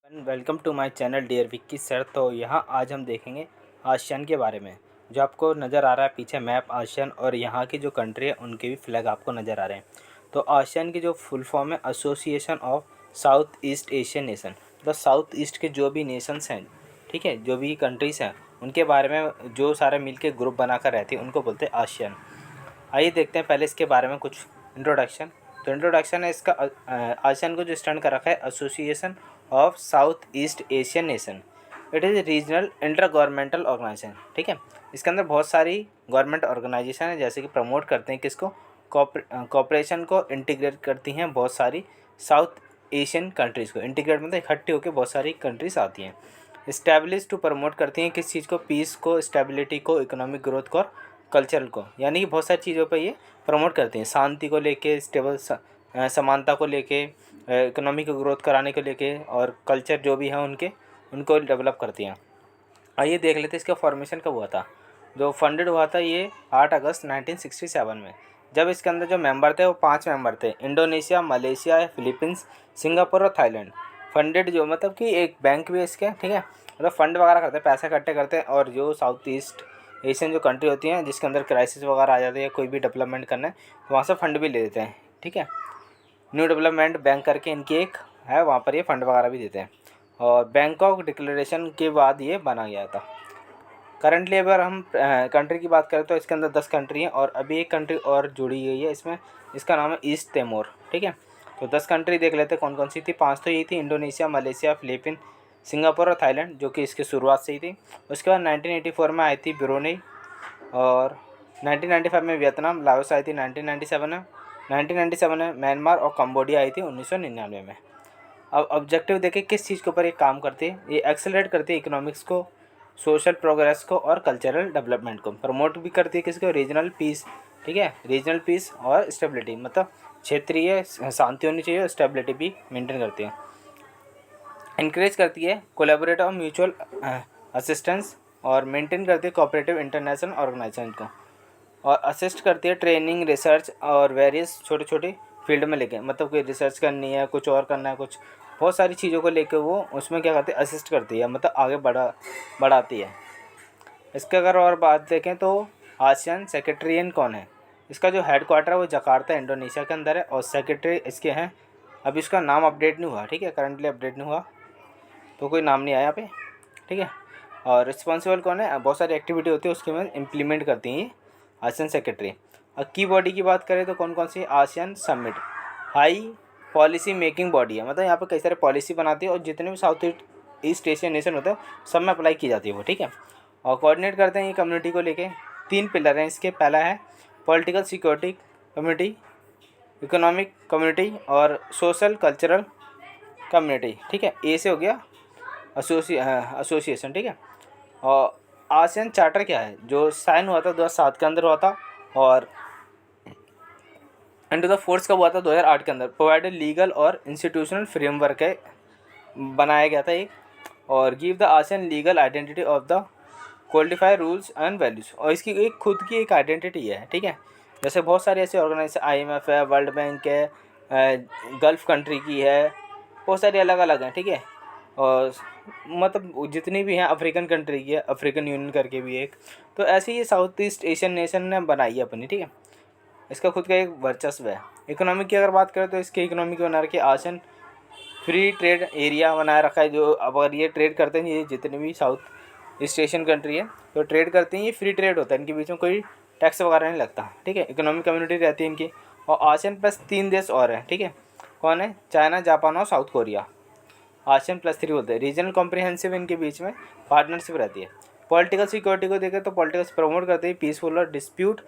Welcome to my channel dear Vicky sir. तो यहाँ आज हम देखेंगे आसियान के बारे में। जो आपको नज़र आ रहा है पीछे मैप आसियान, और यहाँ की जो कंट्री है उनके भी फ्लैग आपको नज़र आ रहे हैं। तो आसियान की जो फुल फॉर्म है Association of South East Asian nation. मतलब साउथ ईस्ट के जो भी नेशंस हैं, ठीक है, जो भी कंट्रीज़ हैं उनके बारे में जो सारे मिल के ग्रुप बनाकर रहते हैं उनको बोलते हैं आसियान। आइए देखते हैं पहले इसके बारे में कुछ इंट्रोडक्शन। तो इंट्रोडक्शन है इसका, आसियान को जो स्टैंड कर रखा है Association of South East Asian Nation. It is regional intergovernmental organisation. ठीक है, इसके अंदर बहुत सारी गवर्नमेंट ऑर्गेनाइजेशन है जैसे कि प्रमोट करते हैं किसको, कॉपरेशन को इंटीग्रेट करती हैं बहुत सारी साउथ एशियन कंट्रीज़ को। इंटीग्रेट मतलब इकट्ठी होकर बहुत सारी कंट्रीज़ आती हैं। इस्टेब्लिश टू प्रमोट करती हैं किस चीज़ को, पीस को, स्टेबिलिटी को, इकोनॉमिक ग्रोथ को और कल्चरल को। यानी कि बहुत सारी चीज़ों पे ये प्रमोट करते हैं, शांति को लेके, स्टेबल समानता को लेके, इकोनॉमी को ग्रोथ कराने को लेके, और कल्चर जो भी है उनको डेवलप करती हैं। आइए देख लेते हैं इसका फॉर्मेशन कब हुआ था। जो फंडेड हुआ था ये 8 अगस्त 1967 में। जब इसके अंदर जो मेंबर थे वो 5 मेंबर थे, इंडोनेशिया, मलेशिया, फिलीपींस, सिंगापुर और थाईलैंड। फंडेड जो मतलब कि एक बैंक भी है इसके, ठीक है, मतलब फंड वगैरह करते हैं, पैसा इकट्ठे करते हैं। और जो साउथ ईस्ट एशियन जो कंट्री होती हैं जिसके अंदर क्राइसिस वगैरह आ जाती है, कोई भी डेवलपमेंट करना है तो वहाँ से फंड भी ले देते हैं। ठीक है, न्यू डेवलपमेंट बैंक करके इनकी एक है, वहाँ पर ये फंड वगैरह भी देते हैं। और बैंकॉक डिक्लेरेशन के बाद ये बना गया था। करंटली अगर हम कंट्री की बात करें तो इसके अंदर 10 कंट्री हैं, और अभी एक कंट्री और जुड़ी गई है इसमें, इसका नाम है ईस्ट तिमोर। ठीक है, तो 10 कंट्री देख लेते हैं कौन कौन सी थी। 5 तो यही थी, इंडोनेशिया, मलेशिया, फिलीपीन, सिंगापुर और थाईलैंड, जो कि इसकी शुरुआत से ही थी। उसके बाद 1984 में आई थी ब्रूनेई, और 1995 में वियतनाम, लाओस आई थी 1997 में, 1997 में म्यांमार, और कंबोडिया आई थी 1999 में। अब ऑब्जेक्टिव देखें किस चीज़ के ऊपर ये काम करती है। ये एक्सेलरेट करती है इकोनॉमिक्स को, सोशल प्रोग्रेस को और कल्चरल डेवलपमेंट को। प्रमोट भी करती है किसको, रीजनल पीस। ठीक है, रीजनल पीस और स्टेबिलिटी, मतलब क्षेत्रीय शांति होनी चाहिए और स्टेबिलिटी भी मेंटेन करती है। इंकरेज करती है कोलैबोरेट और म्यूचुअल असिस्टेंस, और मेंटेन करती है कोऑपरेटिव इंटरनेशनल ऑर्गेनाइजेशन को, और असिस्ट करती है ट्रेनिंग, रिसर्च और वेरियस छोटे छोटे फील्ड में लेके। मतलब कोई रिसर्च करनी है, कुछ और करना है, कुछ बहुत सारी चीज़ों को लेके वो उसमें क्या करती है, असिस्ट करती है, मतलब आगे बढ़ाती है। इसके अगर और बात देखें तो आसियान सेक्रेटरियन कौन है, इसका जो हेड क्वार्टर है वो जकार्ता इंडोनेशिया के अंदर है, और सेक्रेटरी इसके हैं, अभी इसका नाम अपडेट नहीं हुआ। ठीक है, करंटली अपडेट नहीं हुआ तो कोई नाम नहीं आया यहाँ पे। ठीक है, और रिस्पॉन्सिबल कौन है, बहुत सारी एक्टिविटी होती है उसके में इम्प्लीमेंट करती हैं ये आसियान सेक्रेटरी। और की बॉडी की बात करें तो कौन कौन सी, ASEAN summit high policy making body है, मतलब यहाँ पे कई सारे पॉलिसी बनाती है, और जितने भी साउथ ईस्ट एशियन नेशन होते हैं सब में अप्लाई की जाती है वो। ठीक है, और कोऑर्डिनेट करते हैं ये कम्युनिटी को लेके। 3 पिलर हैं इसके, पहला है political security community, economic community और सोशल कल्चरल कम्युनिटी। ठीक है, ए से हो गया एसोसिएशन। ठीक है, और आसियान चार्टर क्या है, जो साइन हुआ था 2007 के अंदर हुआ था, और इंटू द फोर्स कब हुआ था, 2008 के अंदर। प्रोवाइडेड लीगल और इंस्टीट्यूशनल फ्रेमवर्क है, बनाया गया था एक, और give the ASEAN legal identity of the qualify rules and values, और इसकी एक खुद की एक आइडेंटिटी है। ठीक है, जैसे बहुत सारी ऐसी ऑर्गेनाइजेशन, IMF है, वर्ल्ड बैंक है, गल्फ़ कंट्री की है, बहुत सारी अलग अलग हैं। ठीक है, और मतलब जितनी भी हैं, अफ्रीकन कंट्री की है, अफ्रीकन यूनियन करके भी एक। तो ऐसे ही साउथ ईस्ट एशियन नेशन ने बनाई है अपनी। ठीक है, इसका खुद का एक वर्चस्व है। इकोनॉमिक की अगर बात करें तो इसके इकोनॉमिक बना रखी है आसियान फ्री ट्रेड एरिया बनाए रखा है। जो अगर ये ट्रेड करते हैं, ये जितने भी साउथ ईस्ट एशियन कंट्री है तो ट्रेड करती हैं, ये फ्री ट्रेड होता है, इनके बीच में कोई टैक्स वगैरह नहीं लगता। ठीक है, इकोनॉमिक कम्युनिटी रहती है इनकी। और आसियान प्लस 3 देश और हैं। ठीक है, कौन है, चाइना, जापान और साउथ कोरिया। आसियान प्लस 3 होते हैं। रीजनल कॉम्प्रिहेंसिव इनके बीच में पार्टनरशिप रहती है। पॉलिटिकल सिक्योरिटी को देखें तो पॉलिटिकल प्रमोट करते हैं पीसफुल और डिस्प्यूट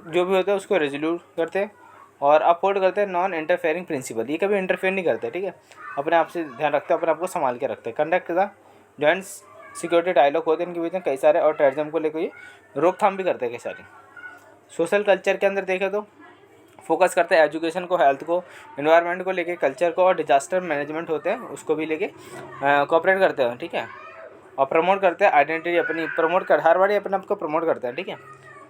जो भी होता है उसको रेजोल्यूट करते हैं, और अपोर्ड करते हैं नॉन इंटरफेयरिंग प्रिंसिपल, ये कभी इंटरफेयर नहीं करते। ठीक है, अपने आप से ध्यान रखते हैं, अपने आप को संभाल के रखते हैं। Conduct the joint security dialogue होते हैं इनके बीच में कई सारे, और टेररिज्म को लेकर ये रोकथाम भी करते हैं कई सारी। सोशल कल्चर के अंदर देखें तो फोकस करते हैं एजुकेशन को, हेल्थ को, इन्वायरमेंट को लेके, कल्चर को, और डिजास्टर मैनेजमेंट होते हैं उसको भी लेके कोऑपरेट करते हैं। ठीक है, और प्रमोट करते हैं आइडेंटिटी अपनी, प्रमोट कर हर बार अपने आप को प्रमोट करते हैं। ठीक है,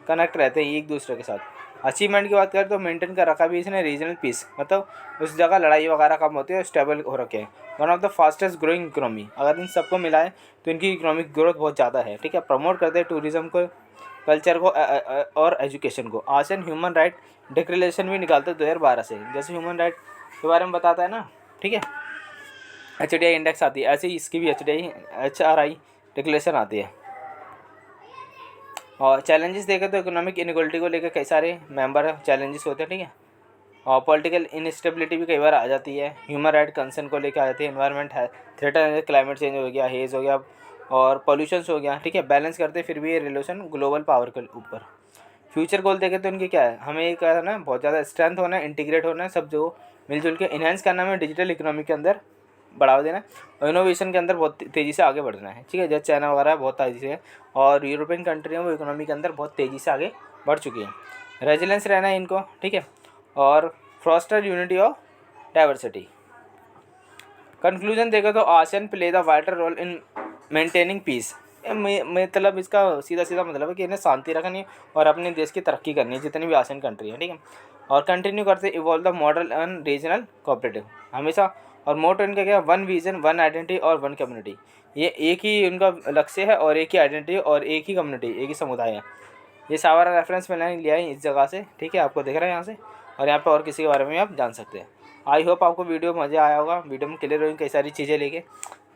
कनेक्ट रहते हैं एक दूसरे के साथ। अचीवमेंट की बात करें तो मेंटेन कर रखा भी इसने रीजनल पीस, मतलब उस जगह लड़ाई वगैरह कम होती है, स्टेबल हो रखे हैं, one of the fastest growing economy. अगर इन सबको मिलाएं तो इनकी इकोनॉमिक ग्रोथ बहुत ज़्यादा है, ठीक है। प्रमोट करते हैं टूरिज़्म को, कल्चर को और एजुकेशन को। आसियान ह्यूमन राइट डिक्लेरेशन भी निकालते हैं 2012 से, जैसे ह्यूमन राइट के बारे में बताता है ना, ठीक है। HDI इंडेक्स आती है, ऐसे ही इसकी भी HRI डिक्लेरेशन आती है। और चैलेंजेस देखें तो इकोनॉमिक इनइक्वालिटी को लेकर कई सारे मेंबर चैलेंजेस होते हैं, ठीक है। और पॉलिटिकल इनस्टेबिलिटी भी कई बार आ जाती है। ह्यूमन राइट कंसर्न को लेकर आ जाती है। एनवायरनमेंट है थ्रेटन, क्लाइमेट चेंज हो गया, हेज हो गया और पॉल्यूशंस हो गया, ठीक है। बैलेंस करते फिर भी ये रिलेशन ग्लोबल पावर के ऊपर। फ्यूचर गोल देखें तो इनके क्या है, हमें ये क्या है ना, बहुत ज़्यादा स्ट्रेंथ होना है, इंटीग्रेट होना है, सब जो मिलजुल के इन्हेंस करना है, डिजिटल इकोनॉमी के अंदर बढ़ावा देना है और इनोवेशन के अंदर बहुत तेज़ी से आगे बढ़ना है, ठीक है। जैसे चाइना वगैरह बहुत तेज़ी से है और यूरोपियन कंट्री है वो इकोनॉमी के अंदर बहुत तेज़ी से आगे बढ़ चुकी है। रेजिलेंस रहना है इनको, ठीक है। और foster unity of diversity. Conclusion देखो तो ASEAN play the vital role in maintaining peace. मतलब इसका सीधा सीधा मतलब है कि इन्हें शांति रखनी है और अपने देश की तरक्की करनी है, जितनी भी आसियान कंट्री है, ठीक है। और कंटिन्यू करते evolve the model and regional cooperative हमेशा। और मोटो इनका क्या, वन विजन, वन आइडेंटिटी और वन कम्युनिटी। ये एक ही उनका लक्ष्य है और एक ही आइडेंटिटी और एक ही कम्युनिटी, एक ही समुदाय है। ये सारा रेफरेंस मैंने लिया है इस जगह से, ठीक है। आपको दिख रहा है यहाँ से, और यहाँ पे और किसी के बारे में आप जान सकते हैं। आई होप आपको वीडियो मज़ा आया होगा। वीडियो में क्लियर होगी कई सारी चीज़ें लेके,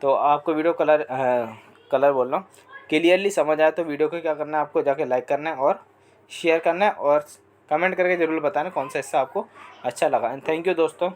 तो आपको वीडियो कलर बोल रहा हूँ, क्लियरली समझ आया तो वीडियो को क्या करना है, आपको जाके लाइक करना है और शेयर करना है और कमेंट करके ज़रूर बताना कौन सा हिस्सा आपको अच्छा लगा। एंड थैंक यू दोस्तों।